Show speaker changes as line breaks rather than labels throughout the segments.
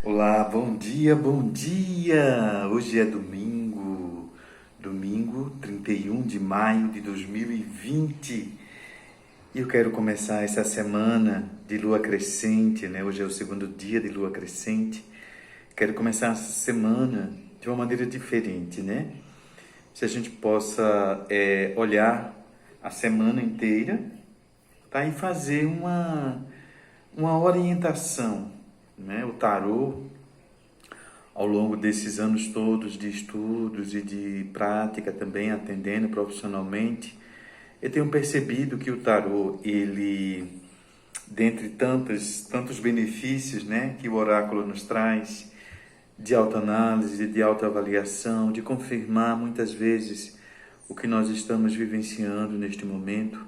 Olá, bom dia, bom dia! Hoje é domingo 31 de maio de 2020 e eu quero começar essa semana de lua crescente, né? Hoje é o segundo dia de lua crescente. Quero começar essa semana de uma maneira diferente, né? Se a gente possa olhar a semana inteira, tá? E fazer uma orientação, né? O tarô, ao longo desses anos todos de estudos e de prática também, atendendo profissionalmente, eu tenho percebido que o tarô, ele, dentre tantos benefícios, né, que o oráculo nos traz, de autoanálise, de autoavaliação, de confirmar muitas vezes o que nós estamos vivenciando neste momento,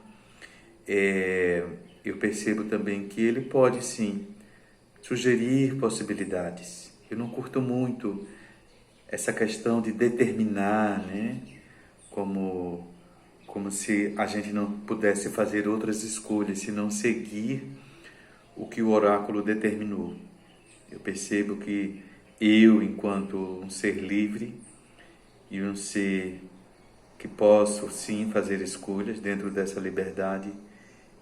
eu percebo também que ele pode sim sugerir possibilidades. Eu não curto muito essa questão de determinar, né? Como se a gente não pudesse fazer outras escolhas, se não seguir o que o oráculo determinou. Eu percebo que eu, enquanto um ser livre e um ser que posso sim fazer escolhas dentro dessa liberdade,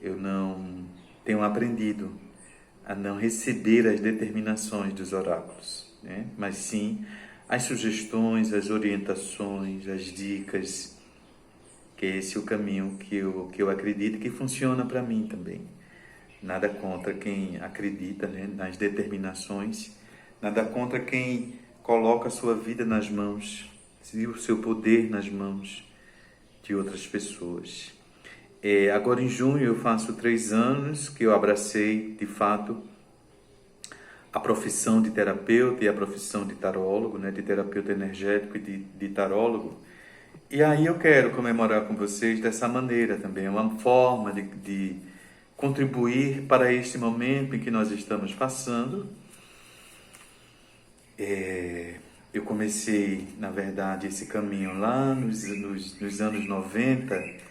eu não tenho aprendido a não receber as determinações dos oráculos, né? Mas sim as sugestões, as orientações, as dicas, que é esse o caminho que eu acredito que funciona para mim também. Nada contra quem acredita, né, nas determinações, nada contra quem coloca a sua vida nas mãos, e o seu poder nas mãos de outras pessoas. Agora em junho eu faço 3 anos que eu abracei, de fato, a profissão de terapeuta e a profissão de tarólogo, né, de terapeuta energético e de tarólogo. E aí eu quero comemorar com vocês dessa maneira também, é uma forma de contribuir para este momento em que nós estamos passando. Eu comecei, na verdade, esse caminho lá nos anos 90,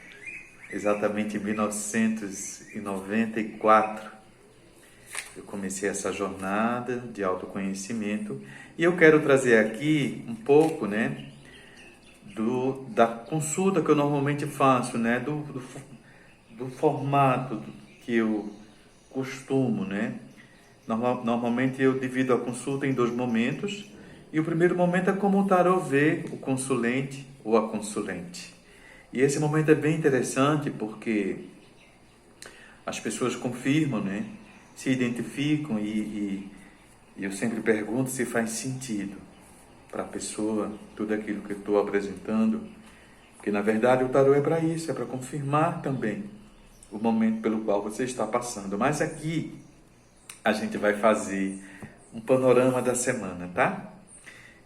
exatamente em 1994. Eu comecei essa jornada de autoconhecimento e eu quero trazer aqui um pouco, né, da consulta que eu normalmente faço, né, do formato que eu costumo, né. Normalmente eu divido a consulta em 2 momentos e o primeiro momento é como o tarô vê o consulente ou a consulente. E esse momento é bem interessante porque as pessoas confirmam, né, se identificam e eu sempre pergunto se faz sentido para a pessoa tudo aquilo que eu estou apresentando, porque na verdade o tarô é para isso, é para confirmar também o momento pelo qual você está passando. Mas aqui a gente vai fazer um panorama da semana, tá?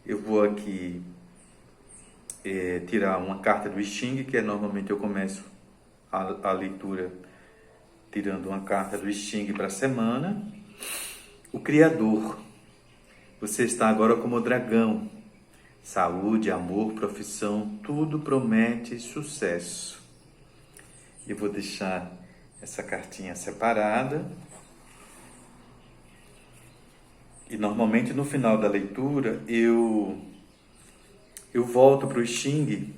Eu vou aqui tirar uma carta do I Ching, que normalmente eu começo a leitura tirando uma carta do I Ching para a semana. O Criador. Você está agora como dragão. Saúde, amor, profissão, tudo promete sucesso. Eu vou deixar essa cartinha separada. E normalmente no final da leitura eu volto para o I Ching.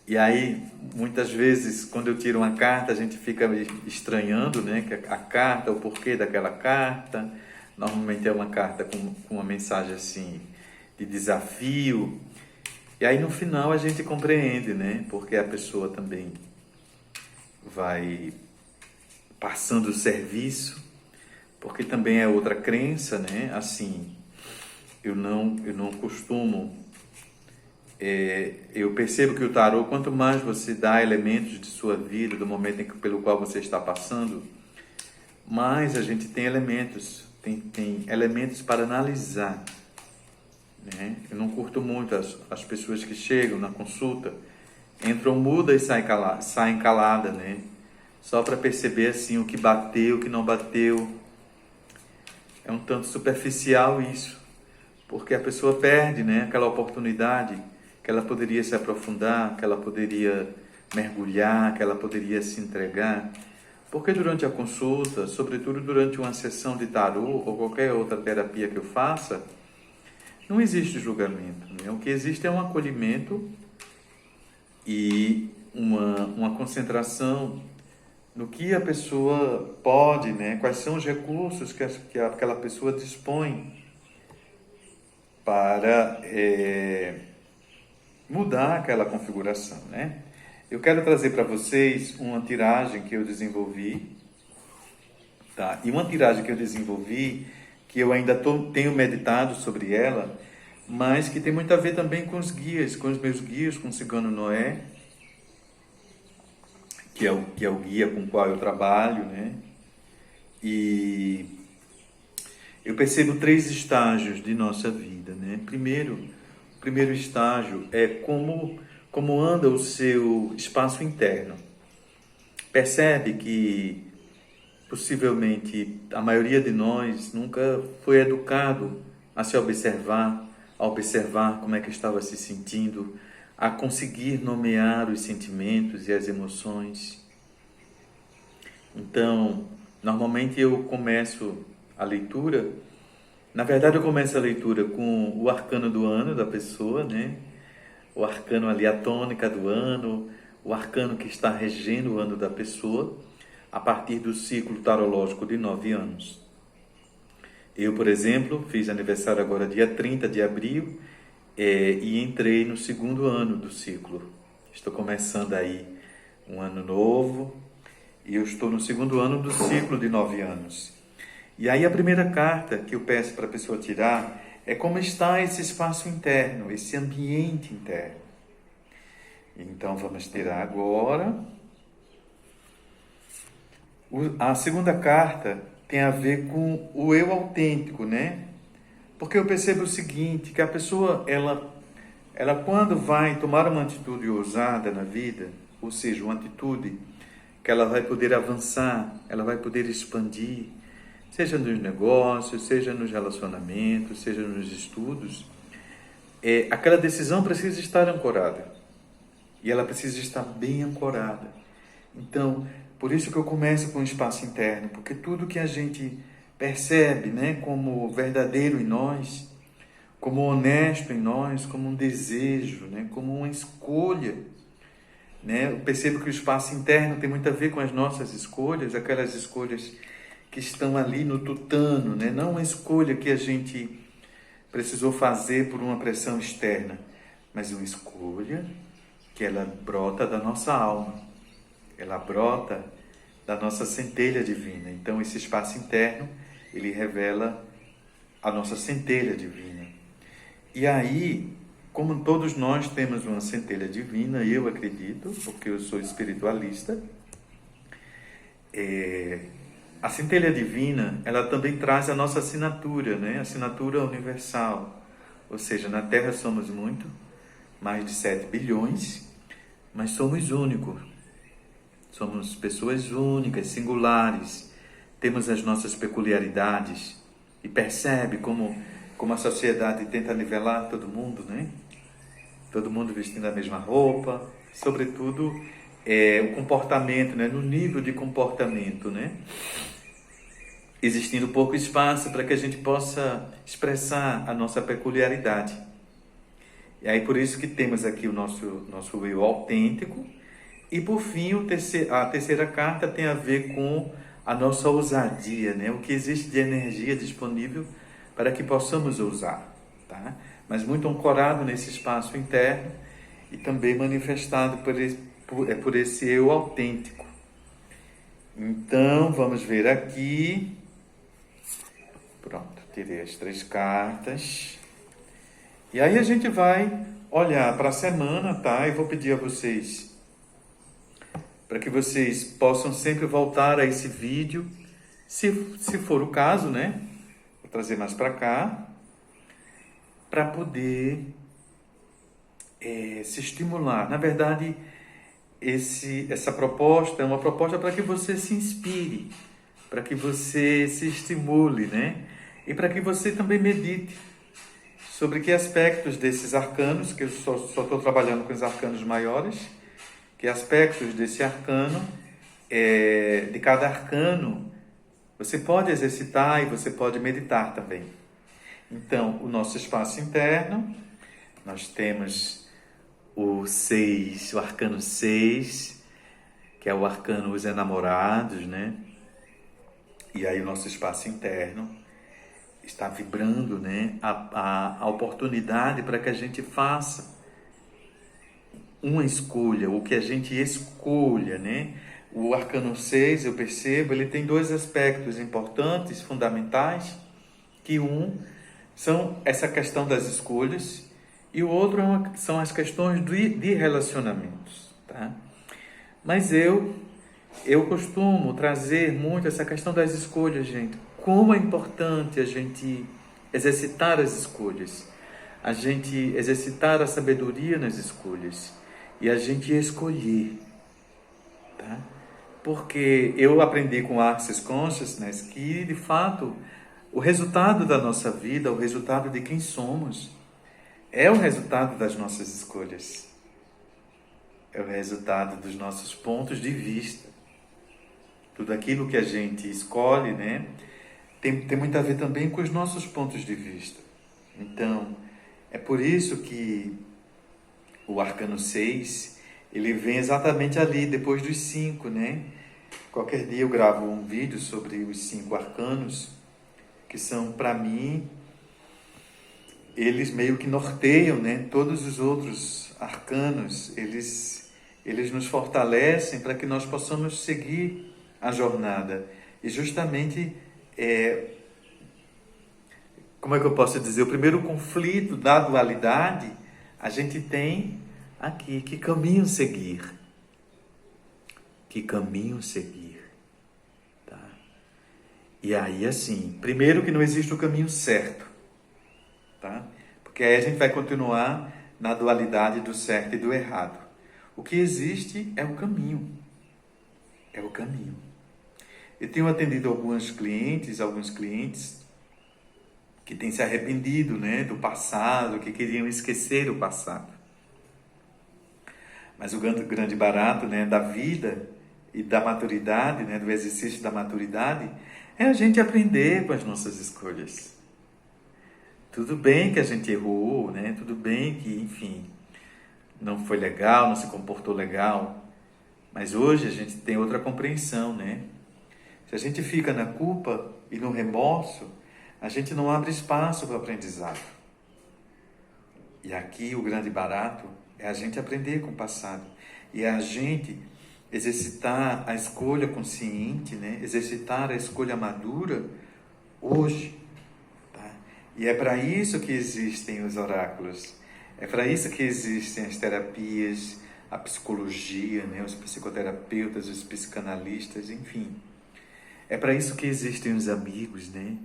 E aí, muitas vezes, quando eu tiro uma carta, a gente fica estranhando, né, que a carta, o porquê daquela carta. Normalmente é uma carta com uma mensagem assim de desafio. E aí no final a gente compreende, né, porque a pessoa também vai passando o serviço, porque também é outra crença, né, assim, eu não costumo, eu percebo que o tarô, quanto mais você dá elementos de sua vida, do momento pelo qual você está passando, mais a gente tem elementos, tem elementos para analisar, né? Eu não curto muito as pessoas que chegam na consulta, entram muda e saem calada, né? Só para perceber assim o que bateu, o que não bateu. É um tanto superficial isso, porque a pessoa perde, né, aquela oportunidade que ela poderia se aprofundar, que ela poderia mergulhar, que ela poderia se entregar. Porque durante a consulta, sobretudo durante uma sessão de tarô ou qualquer outra terapia que eu faça, não existe julgamento, né? O que existe é um acolhimento e uma concentração no que a pessoa pode, né? Quais são os recursos que aquela pessoa dispõe para mudar aquela configuração, né? Eu quero trazer para vocês uma tiragem que eu desenvolvi, tá? E uma tiragem que eu desenvolvi, que eu ainda tenho meditado sobre ela, mas que tem muito a ver também com os guias, com os meus guias, com o Cigano Noé, que é o guia com o qual eu trabalho, né? E eu percebo 3 estágios de nossa vida, né? O primeiro estágio é como anda o seu espaço interno. Percebe que possivelmente a maioria de nós nunca foi educado a se observar, a observar como é que estava se sentindo, a conseguir nomear os sentimentos e as emoções. Então, normalmente eu começo a leitura, na verdade eu começo a leitura com o arcano do ano da pessoa, né? O arcano ali, a tônica do ano, o arcano que está regendo o ano da pessoa, a partir do ciclo tarológico de 9 anos. Eu, por exemplo, fiz aniversário agora dia 30 de abril e entrei no 2º ano do ciclo. Estou começando aí um ano novo e eu estou no 2º ano do ciclo de 9 anos. E aí a primeira carta que eu peço para a pessoa tirar é como está esse espaço interno, esse ambiente interno. Então vamos tirar agora. A segunda carta tem a ver com o eu autêntico, né? Porque eu percebo o seguinte, que a pessoa, ela quando vai tomar uma atitude ousada na vida, ou seja, uma atitude que ela vai poder avançar, ela vai poder expandir, seja nos negócios, seja nos relacionamentos, seja nos estudos, aquela decisão precisa estar ancorada. E ela precisa estar bem ancorada. Então, por isso que eu começo com o espaço interno, porque tudo que a gente percebe, né, como verdadeiro em nós, como honesto em nós, como um desejo, né, como uma escolha, né? Eu percebo que o espaço interno tem muito a ver com as nossas escolhas, aquelas escolhas que estão ali no tutano, né? Não uma escolha que a gente precisou fazer por uma pressão externa, mas uma escolha que ela brota da nossa alma, ela brota da nossa centelha divina. Então esse espaço interno, ele revela a nossa centelha divina. E aí, como todos nós temos uma centelha divina, eu acredito, porque eu sou espiritualista, a centelha divina, ela também traz a nossa assinatura, né? Assinatura universal. Ou seja, na Terra somos muito, mais de 7 bilhões, mas somos únicos. Somos pessoas únicas, singulares. Temos as nossas peculiaridades. E percebe como a sociedade tenta nivelar todo mundo, né? Todo mundo vestindo a mesma roupa. Sobretudo, o comportamento, né? No nível de comportamento, né? Existindo pouco espaço para que a gente possa expressar a nossa peculiaridade. E aí por isso que temos aqui o nosso eu autêntico. E por fim, a terceira carta tem a ver com a nossa ousadia, né? O que existe de energia disponível para que possamos ousar, tá? Mas muito ancorado nesse espaço interno e também manifestado por esse eu autêntico. Então, vamos ver aqui. Pronto, tirei as 3 cartas. E aí a gente vai olhar para a semana, tá? E vou pedir a vocês, para que vocês possam sempre voltar a esse vídeo, se for o caso, né? Vou trazer mais para cá, para poder se estimular. Na verdade, essa proposta é uma proposta para que você se inspire, para que você se estimule, né? E para que você também medite sobre que aspectos desses arcanos, que eu só estou trabalhando com os arcanos maiores, que aspectos desse arcano de cada arcano, você pode exercitar e você pode meditar também. Então, o nosso espaço interno, nós temos o arcano 6, que é o arcano Os Enamorados, né? E aí o nosso espaço interno está vibrando, né? A oportunidade para que a gente faça uma escolha, o que a gente escolha, né? O arcano 6, eu percebo, ele tem dois aspectos importantes, fundamentais, que são essa questão das escolhas e o outro são as questões de relacionamentos, tá? Mas eu costumo trazer muito essa questão das escolhas, gente. Como é importante a gente exercitar as escolhas, a gente exercitar a sabedoria nas escolhas e a gente escolher, tá? Porque eu aprendi com Access Consciousness que, de fato, o resultado da nossa vida, o resultado de quem somos, é o resultado das nossas escolhas. É o resultado dos nossos pontos de vista. Tudo aquilo que a gente escolhe, né, tem muito a ver também com os nossos pontos de vista. Então, é por isso que o arcano 6, ele vem exatamente ali, depois dos 5, né? Qualquer dia eu gravo um vídeo sobre os 5 arcanos, que são, para mim, eles meio que norteiam, né? Todos os outros arcanos, eles nos fortalecem para que nós possamos seguir a jornada. E justamente, como é que eu posso dizer? O primeiro conflito da dualidade, a gente tem aqui, que caminho seguir? Que caminho seguir? Tá? E aí, assim, primeiro que não existe o caminho certo, tá? Porque aí a gente vai continuar na dualidade do certo e do errado. O que existe é o caminho. É o caminho. Eu tenho atendido alguns clientes que têm se arrependido, né, do passado, que queriam esquecer o passado. Mas o grande barato, né, da vida e da maturidade, né, do exercício da maturidade, é a gente aprender com as nossas escolhas. Tudo bem que a gente errou, né? Tudo bem que, enfim, não foi legal, não se comportou legal, mas hoje a gente tem outra compreensão, né? Se a gente fica na culpa e no remorso, a gente não abre espaço para o aprendizado. E aqui o grande barato é a gente aprender com o passado. E é a gente exercitar a escolha consciente, né? Exercitar a escolha madura hoje. Tá? E é para isso que existem os oráculos. É para isso que existem as terapias, a psicologia, né? Os psicoterapeutas, os psicanalistas, enfim. É para isso que existem os amigos, né?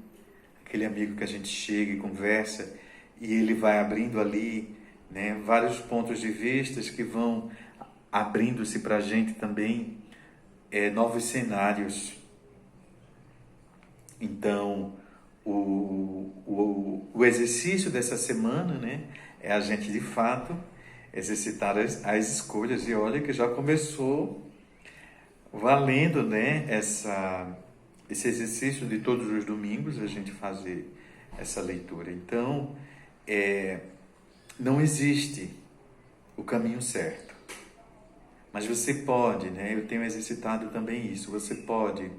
Aquele amigo que a gente chega e conversa e ele vai abrindo ali, né, vários pontos de vista que vão abrindo-se para a gente também novos cenários. Então, o exercício dessa semana, né, é a gente de fato exercitar as escolhas. E olha que já começou valendo, né, esse exercício de todos os domingos a gente fazer essa leitura. Então, não existe o caminho certo, mas você pode, né? Eu tenho exercitado também isso. Você pode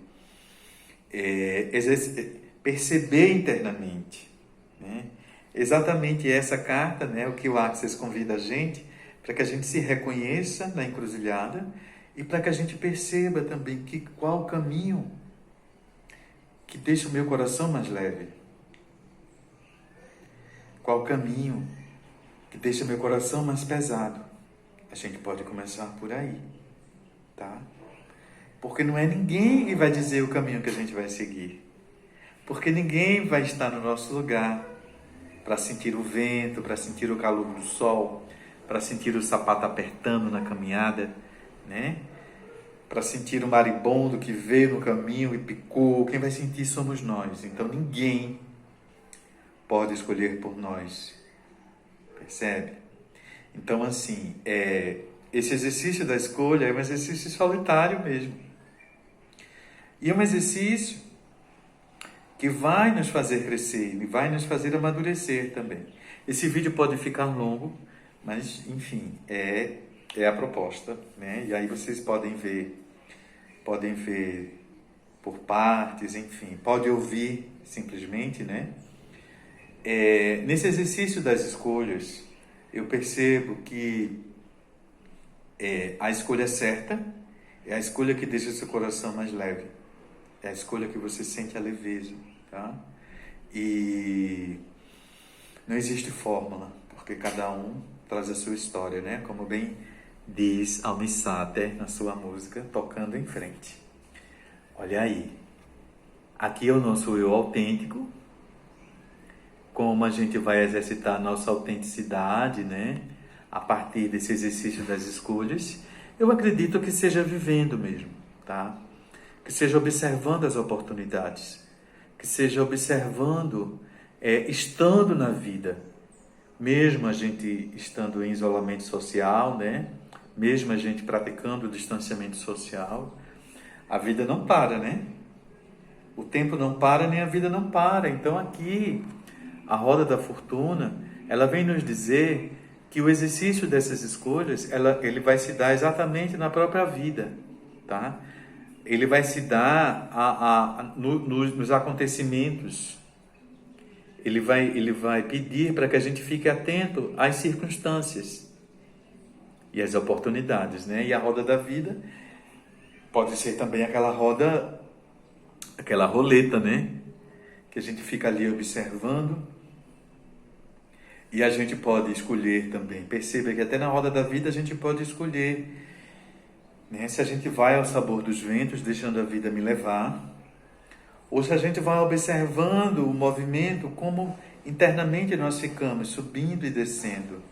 perceber internamente, né? Exatamente essa carta, né? O que o Access convida a gente para que a gente se reconheça na encruzilhada e para que a gente perceba também qual o caminho que deixa o meu coração mais leve. Qual o caminho que deixa meu coração mais pesado? A gente pode começar por aí, tá? Porque não é ninguém que vai dizer o caminho que a gente vai seguir. Porque ninguém vai estar no nosso lugar para sentir o vento, para sentir o calor do sol, para sentir o sapato apertando na caminhada, né? Para sentir o marimbondo que veio no caminho e picou. Quem vai sentir somos nós. Então ninguém pode escolher por nós. Percebe? Então, assim, esse exercício da escolha é um exercício solitário mesmo. E é um exercício que vai nos fazer crescer e vai nos fazer amadurecer também. Esse vídeo pode ficar longo, mas, enfim, é a proposta, né? E aí vocês podem ver por partes, enfim, pode ouvir simplesmente, né? Nesse exercício das escolhas, eu percebo que a escolha certa é a escolha que deixa seu coração mais leve. É a escolha que você sente a leveza, tá? E não existe fórmula, porque cada um traz a sua história, né? Como bem diz Almi Sater na sua música, Tocando em Frente. Olha aí, aqui é o nosso eu autêntico, como a gente vai exercitar a nossa autenticidade, né? A partir desse exercício das escolhas, eu acredito que seja vivendo mesmo, tá? Que seja observando as oportunidades, que seja observando, estando na vida, mesmo a gente estando em isolamento social, né? Mesmo a gente praticando o distanciamento social, a vida não para, né? O tempo não para, nem a vida não para. Então aqui, a roda da fortuna, ela vem nos dizer que o exercício dessas escolhas, ele vai se dar exatamente na própria vida, tá? Ele vai se dar nos acontecimentos. Ele vai pedir para que a gente fique atento às circunstâncias e às oportunidades, né? E a roda da vida pode ser também aquela roleta, né? Que a gente fica ali observando. E a gente pode escolher também. Perceba que até na roda da vida a gente pode escolher, né? Se a gente vai ao sabor dos ventos, deixando a vida me levar, ou se a gente vai observando o movimento, como internamente nós ficamos subindo e descendo.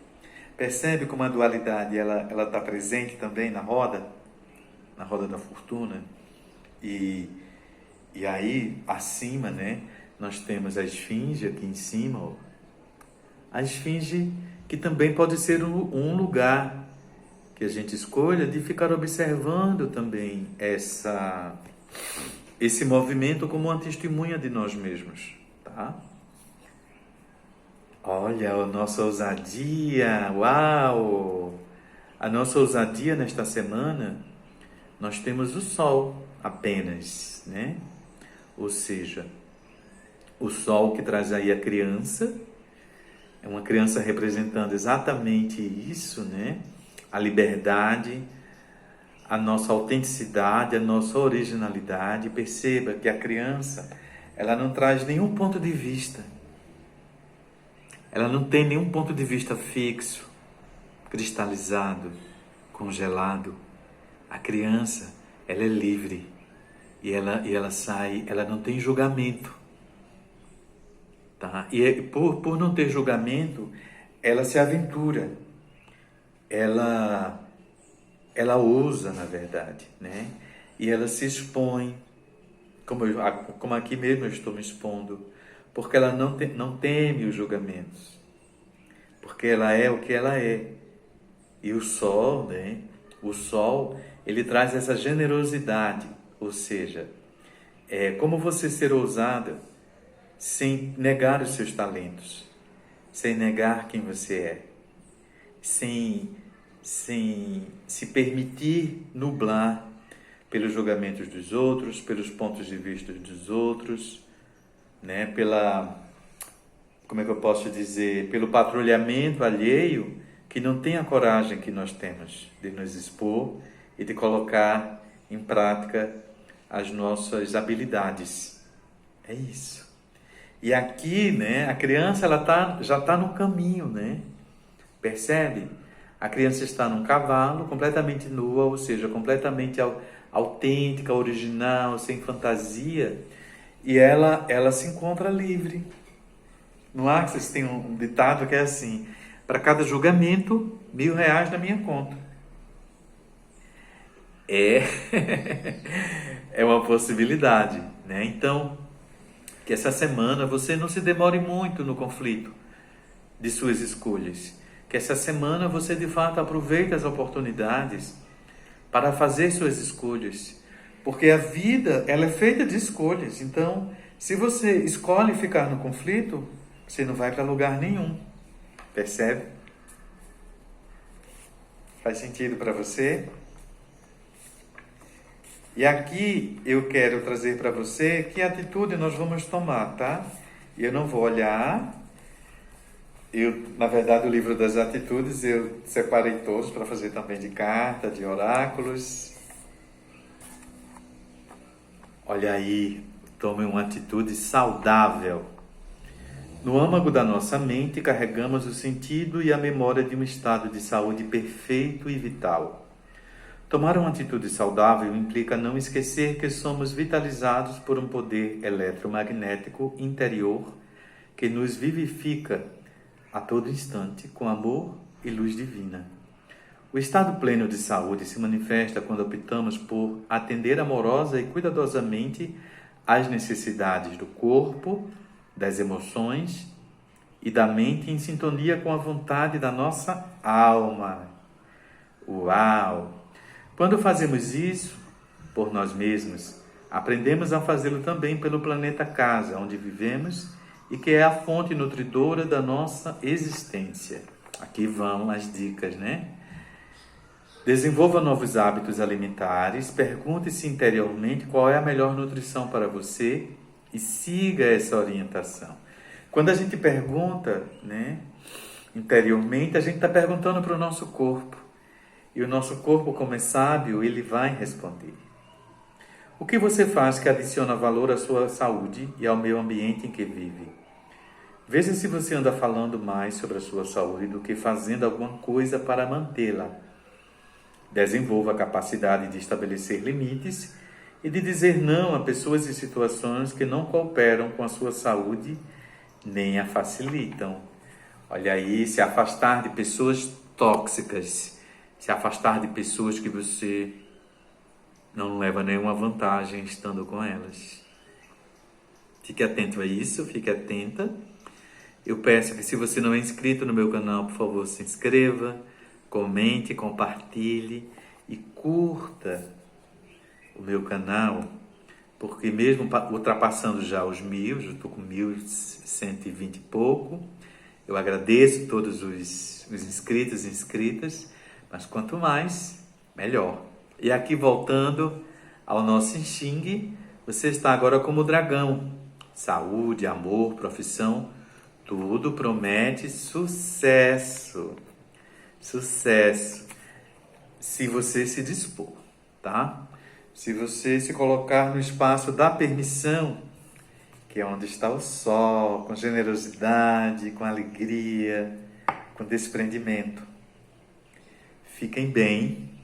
Percebe como a dualidade ela está presente também na roda da fortuna? E aí, acima, né, nós temos a esfinge aqui em cima, ó. A esfinge que também pode ser um lugar que a gente escolha de ficar observando também esse movimento como uma testemunha de nós mesmos, tá? Olha a nossa ousadia, uau! A nossa ousadia nesta semana, nós temos o Sol apenas, né? Ou seja, o Sol que traz aí a criança, é uma criança representando exatamente isso, né? A liberdade, a nossa autenticidade, a nossa originalidade. Perceba que a criança, ela não traz nenhum ponto de vista. Ela não tem nenhum ponto de vista fixo, cristalizado, congelado. A criança, ela é livre e ela sai, ela não tem julgamento. Tá? E por não ter julgamento, ela se aventura, ela ousa, na verdade, né? E ela se expõe, como aqui mesmo eu estou me expondo, porque ela não teme os julgamentos, porque ela é o que ela é. E o Sol, né? O Sol, ele traz essa generosidade, ou seja, como você ser ousada, sem negar os seus talentos, sem negar quem você é, sem se permitir nublar pelos julgamentos dos outros, pelos pontos de vista dos outros, né? Como é que eu posso dizer? Pelo patrulhamento alheio, que não tem a coragem que nós temos de nos expor e de colocar em prática as nossas habilidades. É isso. E aqui, né, a criança já está no caminho, né? Percebe? A criança está num cavalo, completamente nua, ou seja, completamente autêntica, original, sem fantasia, e ela se encontra livre. No Axis tem um ditado que é assim: para cada julgamento, R$1.000 na minha conta. É uma possibilidade, né? Então, que essa semana você não se demore muito no conflito de suas escolhas. Que essa semana você de fato aproveite as oportunidades para fazer suas escolhas, Porque a vida, ela é feita de escolhas. Então, se você escolhe ficar no conflito, você não vai para lugar nenhum. Percebe? Faz sentido para você? E aqui eu quero trazer para você que atitude nós vamos tomar, tá? E eu não vou olhar. Na verdade, o livro das atitudes eu separei todos para fazer também de carta, de oráculos. Olha aí, tome uma atitude saudável. No âmago da nossa mente carregamos o sentido e a memória de um estado de saúde perfeito e vital. Tomar uma atitude saudável implica não esquecer que somos vitalizados por um poder eletromagnético interior que nos vivifica a todo instante com amor e luz divina. O estado pleno de saúde se manifesta quando optamos por atender amorosa e cuidadosamente às necessidades do corpo, das emoções e da mente em sintonia com a vontade da nossa alma. Uau! Quando fazemos isso por nós mesmos, aprendemos a fazê-lo também pelo planeta casa, onde vivemos e que é a fonte nutridora da nossa existência. Aqui vão as dicas, né? Desenvolva novos hábitos alimentares, pergunte-se interiormente qual é a melhor nutrição para você e siga essa orientação. Quando a gente pergunta, né, interiormente, a gente está perguntando para o nosso corpo. E o nosso corpo, como é sábio, ele vai responder. O que você faz que adiciona valor à sua saúde e ao meio ambiente em que vive? Veja se você anda falando mais sobre a sua saúde do que fazendo alguma coisa para mantê-la. Desenvolva a capacidade de estabelecer limites e de dizer não a pessoas e situações que não cooperam com a sua saúde nem a facilitam. Olha aí, se afastar de pessoas tóxicas, se afastar de pessoas que você não leva nenhuma vantagem estando com elas. Fique atento a isso, fique atenta. Eu peço que se você não é inscrito no meu canal, por favor, se inscreva, comente, compartilhe e curta o meu canal, porque mesmo ultrapassando já os 1000, eu estou com 1120 e pouco, eu agradeço todos os inscritos e inscritas, mas quanto mais, melhor. E aqui voltando ao nosso Xing, você está agora como dragão. Saúde, amor, profissão, tudo promete sucesso. Sucesso. Se você se dispor, tá? Se você se colocar no espaço da permissão, que é onde está o sol, com generosidade, com alegria, com desprendimento. Fiquem bem.